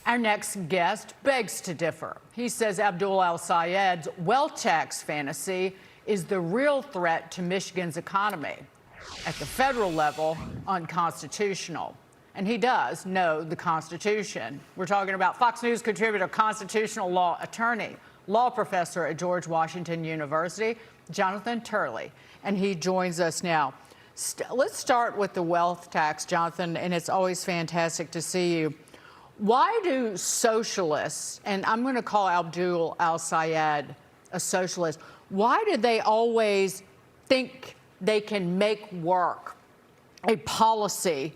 Our next guest begs to differ. He says Abdul al-Sayed's wealth tax fantasy is the real threat to Michigan's economy. At the federal level, unconstitutional. And he does know the Constitution. We're talking about Fox News contributor, constitutional law attorney, law professor at George Washington University, Jonathan Turley. And he joins us now. Let's start with the wealth tax, Jonathan, and it's always fantastic to see you. Why do socialists, and I'm going to call Abdul al-Sayed a socialist, why do they always think they can make work a policy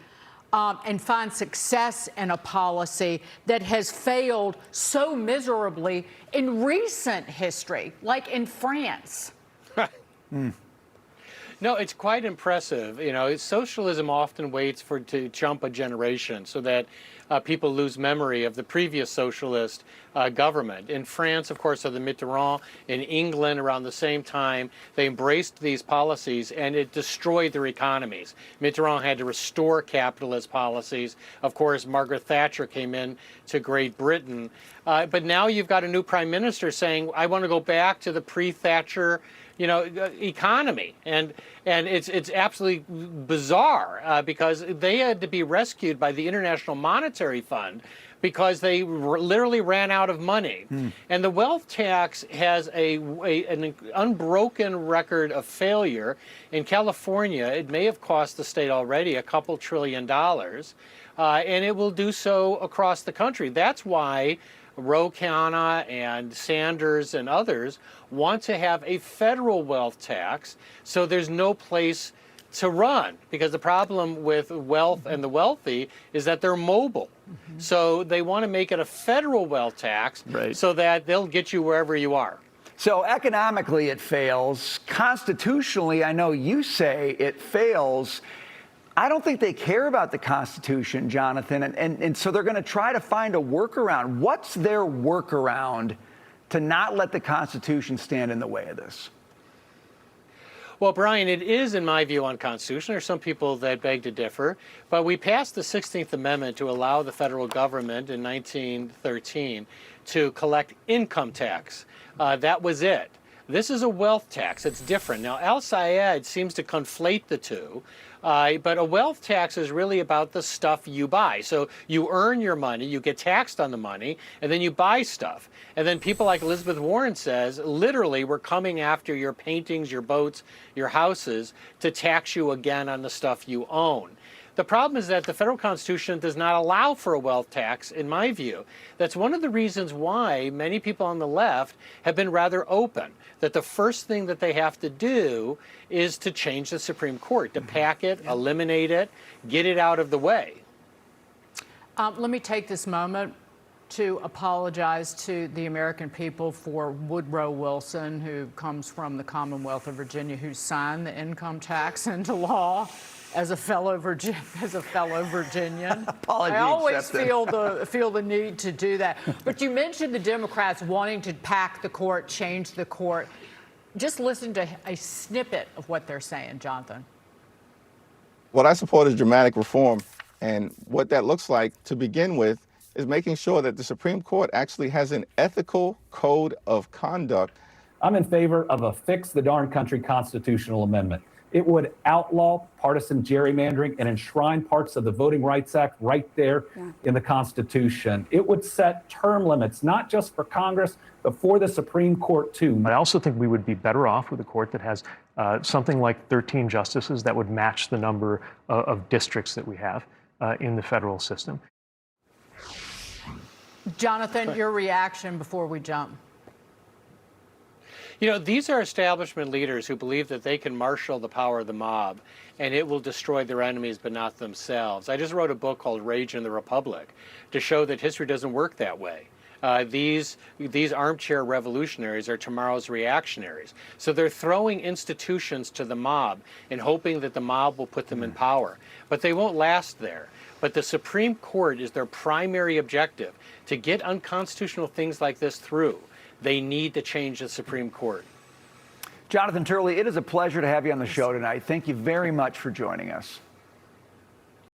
and find success in a policy that has failed so miserably in recent history, like in France? No, it's quite impressive. You know, socialism often waits to jump a generation so that people lose memory of the previous socialist government. In France, of course, of the Mitterrand. In England, around the same time, they embraced these policies, and it destroyed their economies. Mitterrand had to restore capitalist policies. Of course, Margaret Thatcher came in to Great Britain. But now you've got a new prime minister saying, I want to go back to the pre-Thatcher economy, and it's absolutely bizarre because they had to be rescued by the International Monetary Fund because they literally ran out of money. And the wealth tax has an unbroken record of failure. In California, it may have cost the state already a couple $1 trillion, and it will do so across the country. That's why Ro Khanna and Sanders and others want to have a federal wealth tax so there's no place to run, because the problem with wealth and the wealthy is that they're mobile. So they want to make it a federal wealth tax so that they'll get you wherever you are. So economically it fails. Constitutionally, I know you say it fails. I don't think they care about the Constitution, Jonathan, and so they're going to try to find a workaround. What's their workaround to not let the Constitution stand in the way of this? Well, Brian, it is, in my view, unconstitutional. There's some people that beg to differ. But we passed the 16th Amendment to allow the federal government in 1913 to collect income tax. That was it. This is a wealth tax. It's different. Now, al-Sayed seems to conflate the two, but a wealth tax is really about the stuff you buy. So you earn your money, you get taxed on the money, and then you buy stuff. And then people like Elizabeth Warren says, literally, we're coming after your paintings, your boats, your houses to tax you again on the stuff you own. The problem is that the federal Constitution does not allow for a wealth tax, in my view. That's one of the reasons why many people on the left have been rather open, that the first thing that they have to do is to change the Supreme Court, to pack it, eliminate it, get it out of the way. Let me take this moment to apologize to the American people for Woodrow Wilson, who comes from the Commonwealth of Virginia, who signed the income tax into law. As a fellow Virginian, Apology I always accepted. feel the need to do that. But you mentioned the Democrats wanting to pack the court, change the court. Just listen to a snippet of what they're saying, Jonathan. What I support is dramatic reform, and what that looks like to begin with is making sure that the Supreme Court actually has an ethical code of conduct. I'm in favor of a fix the darn country constitutional amendment. It would outlaw partisan gerrymandering and enshrine parts of the Voting Rights Act right there in the Constitution. It would set term limits, not just for Congress, but for the Supreme Court, too. I also think we would be better off with a court that has something like 13 justices that would match the number of districts that we have in the federal system. Jonathan, your reaction before we jump. You know, these are establishment leaders who believe that they can marshal the power of the mob and it will destroy their enemies but not themselves. I just wrote a book called Rage in the Republic to show that history doesn't work that way. These armchair revolutionaries are tomorrow's reactionaries. So they're throwing institutions to the mob and hoping that the mob will put them in power. But they won't last there. But the Supreme Court is their primary objective, to get unconstitutional things like this through. They need to change the Supreme Court. Jonathan Turley, it is a pleasure to have you on the show tonight. Thank you very much for joining us.